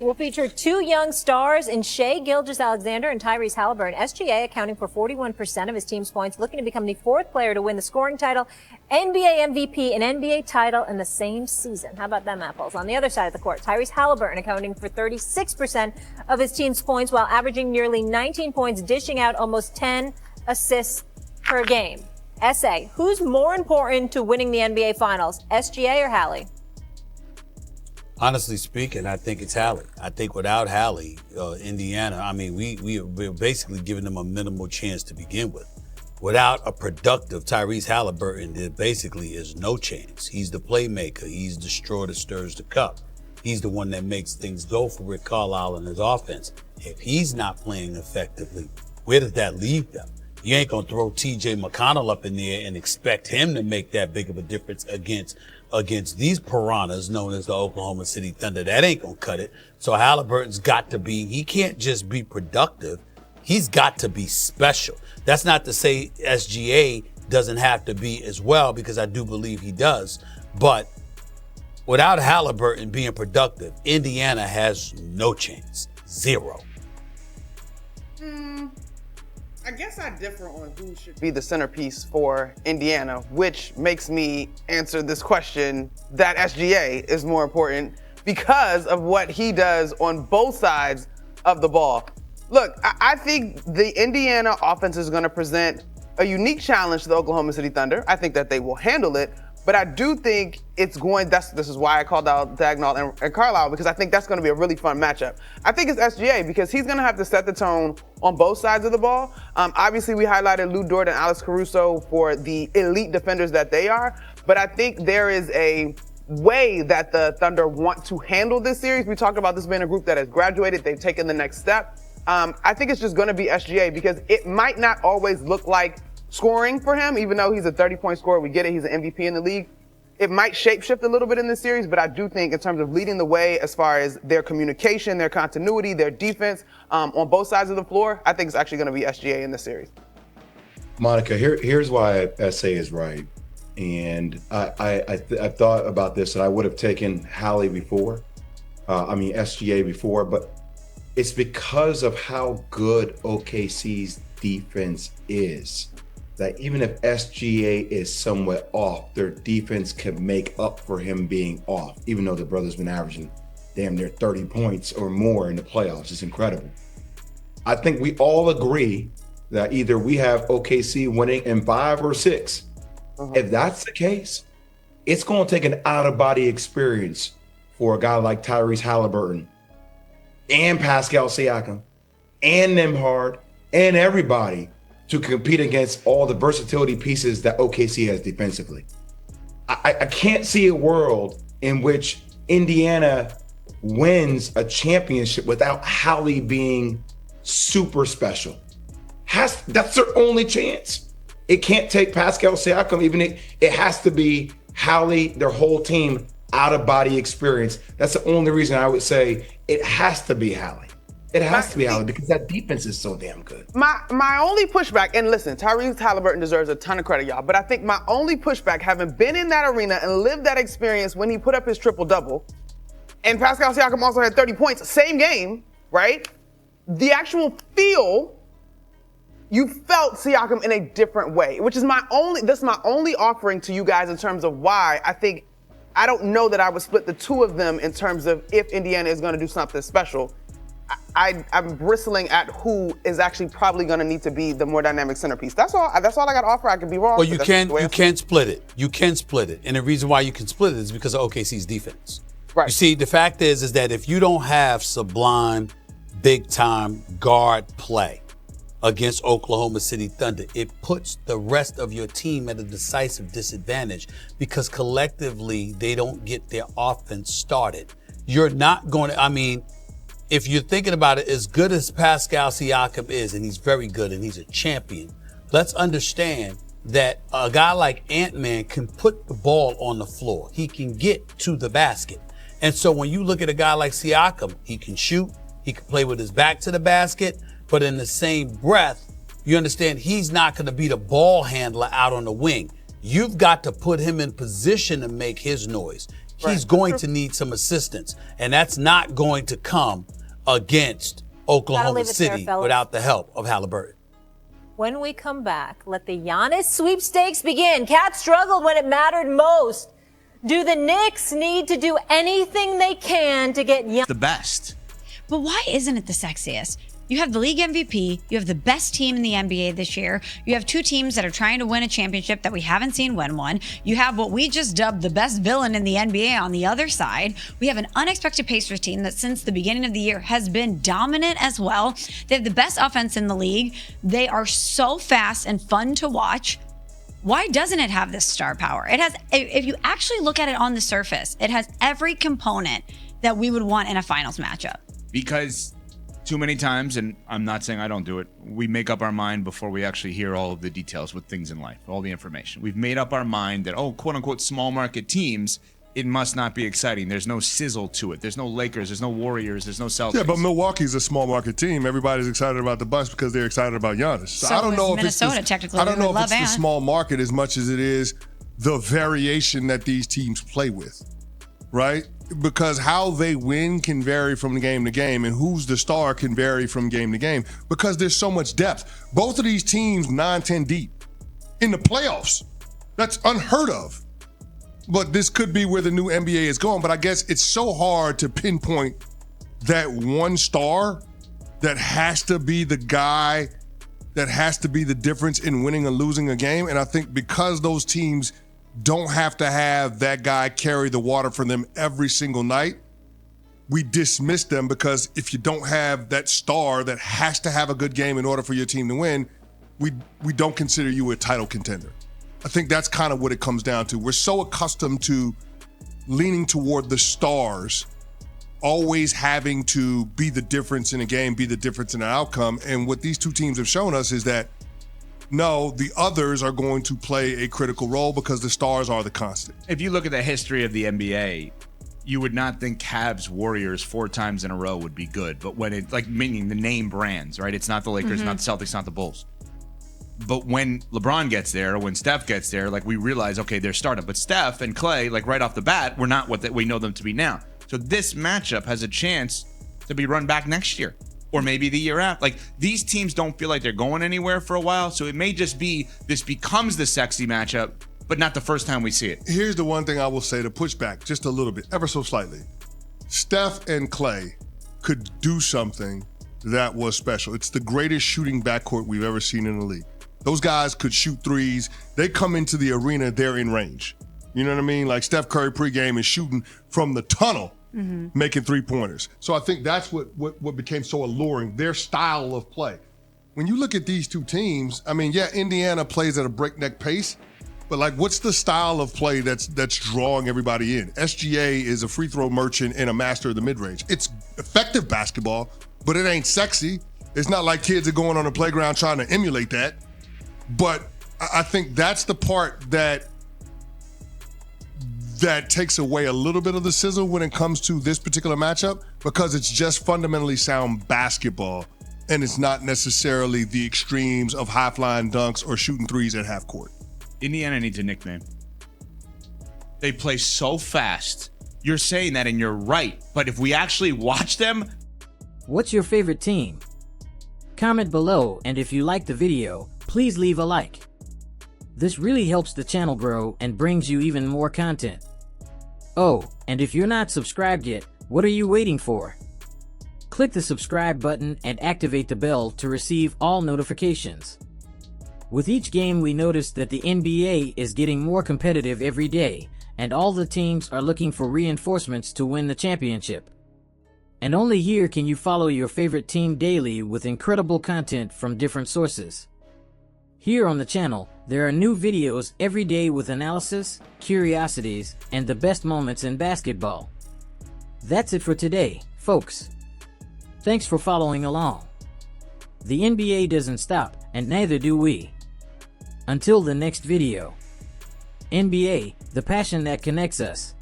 will feature two young stars in Shai Gilgeous-Alexander and Tyrese Haliburton. SGA accounting for 41% of his team's points, looking to become the fourth player to win the scoring title, NBA MVP, and NBA title in the same season. How about them apples? On the other side of the court, Tyrese Haliburton accounting for 36% of his team's points while averaging nearly 19 points, dishing out almost 10 assists per game. SA, who's more important to winning the NBA Finals, SGA or Hallie? Honestly speaking, I think it's Hallie. I think without Hallie, Indiana, I mean, we're basically giving them a minimal chance to begin with. Without a productive Tyrese Haliburton, there basically is no chance. He's the playmaker. He's the straw that stirs the cup. He's the one that makes things go for Rick Carlisle and his offense. If he's not playing effectively, where does that leave them? You ain't gonna throw T.J. McConnell up in there and expect him to make that big of a difference against these piranhas known as the Oklahoma City Thunder. That ain't gonna cut it. So Haliburton's got to be, he can't just be productive. He's got to be special. That's not to say SGA doesn't have to be as well, because I do believe he does. But without Haliburton being productive, Indiana has no chance. Zero. I guess I differ on who should be the centerpiece for Indiana, which makes me answer this question that SGA is more important because of what he does on both sides of the ball. Look, I think the Indiana offense is going to present a unique challenge to the Oklahoma City Thunder. I think that they will handle it, but I do think it's going, this is why I called out Dagnall and Carlisle, because I think that's going to be a really fun matchup. I think it's SGA because he's going to have to set the tone on both sides of the ball. Obviously, we highlighted Lou Dort and Alex Caruso for the elite defenders that they are, but I think there is a way that the Thunder want to handle this series. We talked about this being a group that has graduated. They've taken the next step. I think it's just going to be SGA because it might not always look like scoring for him, even though he's a 30-point scorer. We get it. He's an MVP in the league. It might shapeshift a little bit in this series, but I do think in terms of leading the way as far as their communication, their continuity, their defense on both sides of the floor, I think it's actually going to be SGA in this series. Monica, here's why SA is right. And I thought about this, and I would have taken Hallie before. SGA before, but it's because of how good OKC's defense is that even if SGA is somewhat off, their defense can make up for him being off, even though the brother's been averaging damn near 30 points or more in the playoffs. It's incredible. I think we all agree that either we have OKC winning in 5 or 6. If that's the case, it's going to take an out-of-body experience for a guy like Tyrese Haliburton and Pascal Siakam and Nembhard and everybody to compete against all the versatility pieces that OKC has defensively. I can't see a world in which Indiana wins a championship without Hallie being super special. That's their only chance. It can't take Pascal Siakam, even it has to be Hallie, their whole team, out-of-body experience. That's the only reason I would say it has to be Hallie. It has to be Hallie because that defense is so damn good. My only pushback, and listen, Tyrese Haliburton deserves a ton of credit, y'all, but I think my only pushback, having been in that arena and lived that experience when he put up his triple-double, and Pascal Siakam also had 30 points, same game, right? The actual feel, you felt Siakam in a different way, which is my only offering to you guys in terms of why I don't know that I would split the two of them in terms of if Indiana is going to do something special. I'm bristling at who is actually probably going to need to be the more dynamic centerpiece. That's all I got to offer. I could be wrong. Well, you can split it. You can split it. And the reason why you can split it is because of OKC's defense. Right. You see, the fact is that if you don't have sublime, big-time guard play against Oklahoma City Thunder, it puts the rest of your team at a decisive disadvantage because collectively they don't get their offense started. You're not going to, if you're thinking about it, as good as Pascal Siakam is, and he's very good and he's a champion, let's understand that a guy like Ant-Man can put the ball on the floor. He can get to the basket. And so when you look at a guy like Siakam, he can shoot, he can play with his back to the basket, but in the same breath, you understand he's not going to be the ball handler out on the wing. You've got to put him in position to make his noise. he's going to need some assistance. And that's not going to come against Oklahoma City without the help of Haliburton. When we come back, let the Giannis sweepstakes begin. Cats struggled when it mattered most. Do the Knicks need to do anything they can to get Giannis the best? But why isn't it the sexiest? You have the league MVP, you have the best team in the NBA this year, you have two teams that are trying to win a championship that we haven't seen win one, you have what we just dubbed the best villain in the NBA on the other side, we have an unexpected Pacers team that since the beginning of the year has been dominant as well, they have the best offense in the league, they are so fast and fun to watch. Why doesn't it have this star power? It has, if you actually look at it on the surface, it has every component that we would want in a finals matchup. Because too many times, and I'm not saying I don't do it, we make up our mind before we actually hear all of the details with things in life, all the information. We've made up our mind that, oh, quote unquote, small market teams, it must not be exciting. There's no sizzle to it. There's no Lakers. There's no Warriors. There's no Celtics. Yeah, but Milwaukee's a small market team. Everybody's excited about the Bucks because they're excited about Giannis. So I don't know if it's the small market as much as it is the variation that these teams play with, right? Because how they win can vary from game to game, and who's the star can vary from game to game because there's so much depth. Both of these teams 9-10 deep in the playoffs. That's unheard of. But this could be where the new NBA is going. But I guess it's so hard to pinpoint that one star that has to be the guy that has to be the difference in winning or losing a game. And I think because those teams don't have to have that guy carry the water for them every single night, we dismiss them because if you don't have that star that has to have a good game in order for your team to win, we don't consider you a title contender. I think that's kind of what it comes down to. We're so accustomed to leaning toward the stars, always having to be the difference in a game, be the difference in an outcome. And what these two teams have shown us is that no, the others are going to play a critical role because the stars are the constant. If you look at the history of the NBA, you would not think Cavs Warriors 4 times in a row would be good. But when it, like, meaning the name brands, right? It's not the Lakers, not the Celtics, not the Bulls. But when LeBron gets there, or when Steph gets there, like, we realize, okay, they're starting. But Steph and Clay, like, right off the bat, were not what we know them to be now. So this matchup has a chance to be run back next year. Or maybe the year after. Like, these teams don't feel like they're going anywhere for a while, so it may just be this becomes the sexy matchup, but not the first time we see it. Here's the one thing I will say to push back just a little bit, ever so slightly. Steph and Clay could do something that was special. It's the greatest shooting backcourt we've ever seen in the league. Those guys could shoot threes. They come into the arena, they're in range. You know what I mean? Like Steph Curry pregame is shooting from the tunnel, making 3-pointers. So I think that's what became so alluring, their style of play. When you look at these two teams, I mean, yeah, Indiana plays at a breakneck pace, but like, what's the style of play that's drawing everybody in? SGA is a free throw merchant and a master of the mid-range. It's effective basketball, but it ain't sexy. It's not like kids are going on the playground trying to emulate that. But I think that's the part that takes away a little bit of the sizzle when it comes to this particular matchup, because it's just fundamentally sound basketball, and it's not necessarily the extremes of high-flying dunks or shooting threes at half court. Indiana needs a nickname. They play so fast. You're saying that and you're right, but if we actually watch them... What's your favorite team? Comment below, and if you like the video, please leave a like. This really helps the channel grow and brings you even more content. Oh, and if you're not subscribed yet, what are you waiting for? Click the subscribe button and activate the bell to receive all notifications. With each game, we notice that the NBA is getting more competitive every day, and all the teams are looking for reinforcements to win the championship. And only here can you follow your favorite team daily with incredible content from different sources. Here on the channel, there are new videos every day with analysis, curiosities, and the best moments in basketball. That's it for today, folks. Thanks for following along. The NBA doesn't stop, and neither do we. Until the next video. NBA, the passion that connects us.